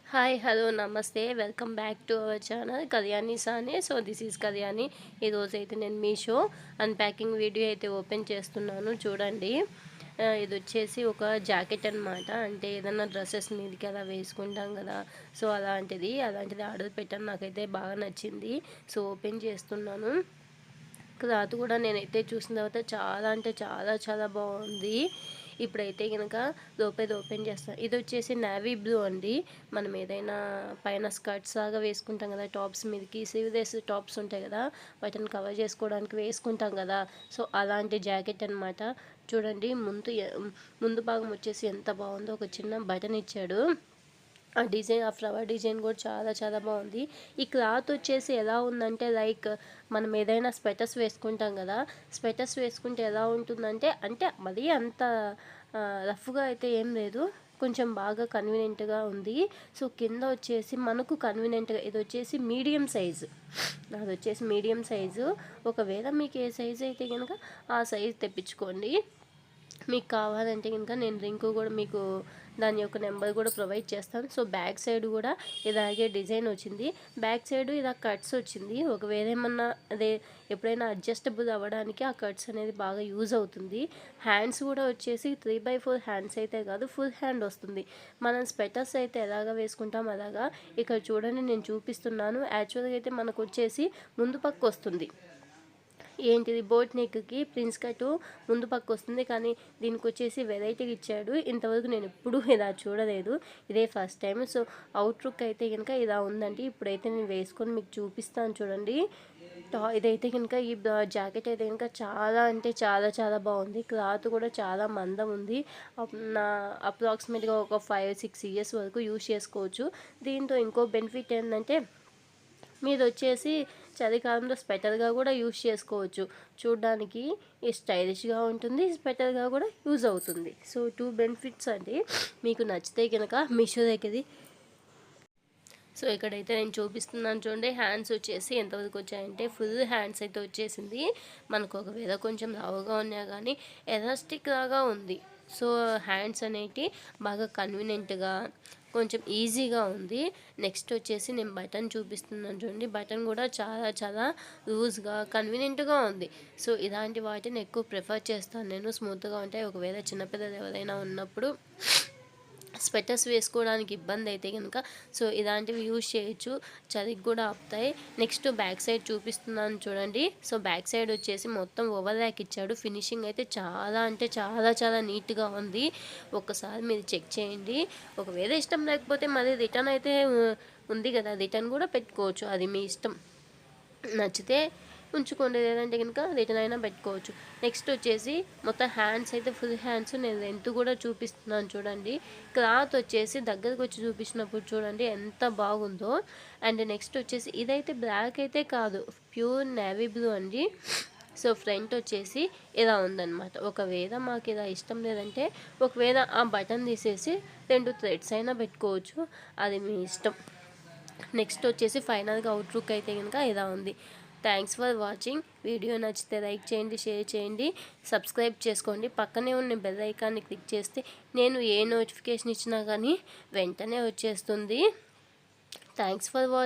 Hi hello నమస్తే welcome back to our channel Kalyani Sane. So this is Kalyani. ఈరోజు అయితే నేను మీషో అన్ప్యాకింగ్ వీడియో అయితే ఓపెన్ చేస్తున్నాను చూడండి. ఇది వచ్చేసి ఒక జాకెట్ అనమాట. అంటే ఏదైనా డ్రెస్సెస్ మీదకి అలా వేసుకుంటాం కదా, సో అలాంటిది ఆర్డర్ పెట్టాను. నాకైతే బాగా నచ్చింది. సో ఓపెన్ చేస్తున్నాను. క్లాత్ కూడా నేనైతే చూసిన తర్వాత చాలా అంటే చాలా చాలా బాగుంది. ఇప్పుడైతే కనుక లోపేది ఓపెన్ చేస్తాను. ఇది వచ్చేసి నేవీ బ్లూ అండి. మనం ఏదైనా పైన స్కర్ట్స్ లాగా వేసుకుంటాం కదా, టాప్స్ మీదకి స్లీవ్లెస్ టాప్స్ ఉంటాయి కదా, వాటిని కవర్ చేసుకోవడానికి వేసుకుంటాం కదా, సో అలాంటి జాకెట్ అనమాట. చూడండి ముందు భాగం వచ్చేసి ఎంత బాగుందో. ఒక చిన్న బటన్ ఇచ్చాడు. ఆ డిజైన్, ఆ ఫ్లవర్ డిజైన్ కూడా చాలా చాలా బాగుంది. ఈ క్లాత్ వచ్చేసి ఎలా ఉందంటే లైక్ మనం ఏదైనా స్వెటర్స్ వేసుకుంటాం కదా, స్వెటర్స్ వేసుకుంటే ఎలా ఉంటుందంటే అంటే మరీ అంత రఫ్గా అయితే ఏం లేదు, కొంచెం బాగా కన్వీనియంట్గా ఉంది. సో కింద వచ్చేసి మనకు కన్వీనియంట్గా, ఇది వచ్చేసి మీడియం సైజు, అది వచ్చేసి మీడియం సైజు. ఒకవేళ మీకు ఏ సైజు అయితే కనుక ఆ సైజు తెప్పించుకోండి. మీకు కావాలంటే కనుక నేను లింక్ కూడా మీకు దాని యొక్క నెంబర్ కూడా ప్రొవైడ్ చేస్తాను. సో బ్యాక్ సైడ్ కూడా ఇలాగే డిజైన్ వచ్చింది. బ్యాక్ సైడ్ ఇలా కట్స్ వచ్చింది. ఒకవేళ ఏమన్నా అదే ఎప్పుడైనా అడ్జస్టబుల్ అవ్వడానికి ఆ కట్స్ అనేది బాగా యూజ్ అవుతుంది. హ్యాండ్స్ కూడా వచ్చేసి 3/4 హ్యాండ్స్ అయితే కాదు, ఫుల్ హ్యాండ్ వస్తుంది. మనం స్వెటర్స్ అయితే ఎలాగ వేసుకుంటాం అలాగా. ఇక్కడ చూడండి నేను చూపిస్తున్నాను. యాక్చువల్గా అయితే మనకు వచ్చేసి ముందు పక్క వస్తుంది. ఏంటిది బోట్ నెక్కి ప్రిన్స్ కట్ ముందు పక్క వస్తుంది, కానీ దీనికి వచ్చేసి వెరైటీగా ఇచ్చాడు. ఇంతవరకు నేను ఎప్పుడూ ఇలా చూడలేదు, ఇదే first time. So out look అయితే కనుక ఇలా ఉందండి. ఇప్పుడైతే నేను వేసుకొని మీకు చూపిస్తాను చూడండి. ఇదైతే కనుక ఈ జాకెట్ అయితే కనుక చాలా అంటే చాలా చాలా బాగుంది. క్లాత్ కూడా చాలా మందం ఉంది. నా అప్రాక్సిమేట్గా ఒక 5-6 ఇయర్స్ వరకు యూజ్ చేసుకోవచ్చు. దీంతో ఇంకో బెనిఫిట్ ఏంటంటే మీరు వచ్చేసి చలికాలంలో స్వెటర్గా కూడా యూజ్ చేసుకోవచ్చు. చూడ్డానికి స్టైలిష్గా ఉంటుంది, స్వెటర్గా కూడా యూజ్ అవుతుంది. సో 2 బెనిఫిట్స్ అండి. మీకు నచ్చితే కనుక మీషో దగ్గర. సో ఇక్కడైతే నేను చూపిస్తున్నాను చూడండి. హ్యాండ్స్ వచ్చేసి ఎంతవరకు వచ్చాయంటే ఫుల్ హ్యాండ్స్ అయితే వచ్చేసింది. మనకు ఒకవేళ కొంచెం లావుగా ఉన్నా కానీ ఎలాస్టిక్ లాగా ఉంది. సో హ్యాండ్స్ అనేవి బాగా కన్వీనియంట్గా కొంచెం ఈజీగా ఉంది. నెక్స్ట్ వచ్చేసి నేను బటన్ చూపిస్తున్నాను చూడండి. బటన్ కూడా చాలా చాలా లూజ్గా కన్వీనియంట్గా ఉంది. సో ఇలాంటి వాటిని ఎక్కువ ప్రిఫర్ చేస్తాను నేను, స్మూత్గా ఉంటాయి. ఒకవేళ చిన్నపిల్లలు ఎవరైనా ఉన్నప్పుడు స్వెటర్స్ వేసుకోవడానికి ఇబ్బంది అయితే కనుక సో ఇలాంటివి యూజ్ చేయొచ్చు. చలికి కూడా ఆపుతాయి. నెక్స్ట్ బ్యాక్ సైడ్ చూపిస్తున్నాను చూడండి. సో బ్యాక్ సైడ్ వచ్చేసి మొత్తం ఓవర్ ర్యాక్ ఇచ్చాడు. ఫినిషింగ్ అయితే చాలా అంటే చాలా చాలా నీట్గా ఉంది. ఒక్కసారి మీరు చెక్ చేయండి. ఒకవేళ ఇష్టం లేకపోతే మరి రిటర్న్ అయితే ఉంది కదా, రిటర్న్ కూడా పెట్టుకోవచ్చు. అది మీ ఇష్టం. నచ్చితే ఉంచుకోండి, లేదంటే కనుక రిటర్న్ అయినా పెట్టుకోవచ్చు. నెక్స్ట్ వచ్చేసి మొత్తం హ్యాండ్స్ అయితే ఫుల్ హ్యాండ్స్. నేను లెంత్ కూడా చూపిస్తున్నాను చూడండి. క్లాత్ వచ్చేసి దగ్గరకు వచ్చి చూపించినప్పుడు చూడండి ఎంత బాగుందో. అండ్ నెక్స్ట్ వచ్చేసి ఇదైతే బ్లాక్ అయితే కాదు, ప్యూర్ నేవీ బ్లూ అండి. సో ఫ్రంట్ వచ్చేసి ఇలా ఉందన్నమాట. ఒకవేళ మాకు ఇలా ఇష్టం లేదంటే ఒకవేళ ఆ బటన్ తీసేసి 2 థ్రెడ్స్ అయినా పెట్టుకోవచ్చు, అది మీ ఇష్టం. నెక్స్ట్ వచ్చేసి ఫైనల్గా అవుట్లుక్ అయితే కనుక ఇలా ఉంది. Thanks for watching. వీడియో నచ్చితే లైక్ చేయండి, షేర్ చేయండి, సబ్స్క్రైబ్ చేసుకోండి. పక్కనే ఉన్న బెల్ ఐకాన్ని క్లిక్ చేస్తే నేను ఏ నోటిఫికేషన్ ఇచ్చినా కానీ వెంటనే వచ్చేస్తుంది. Thanks for watching.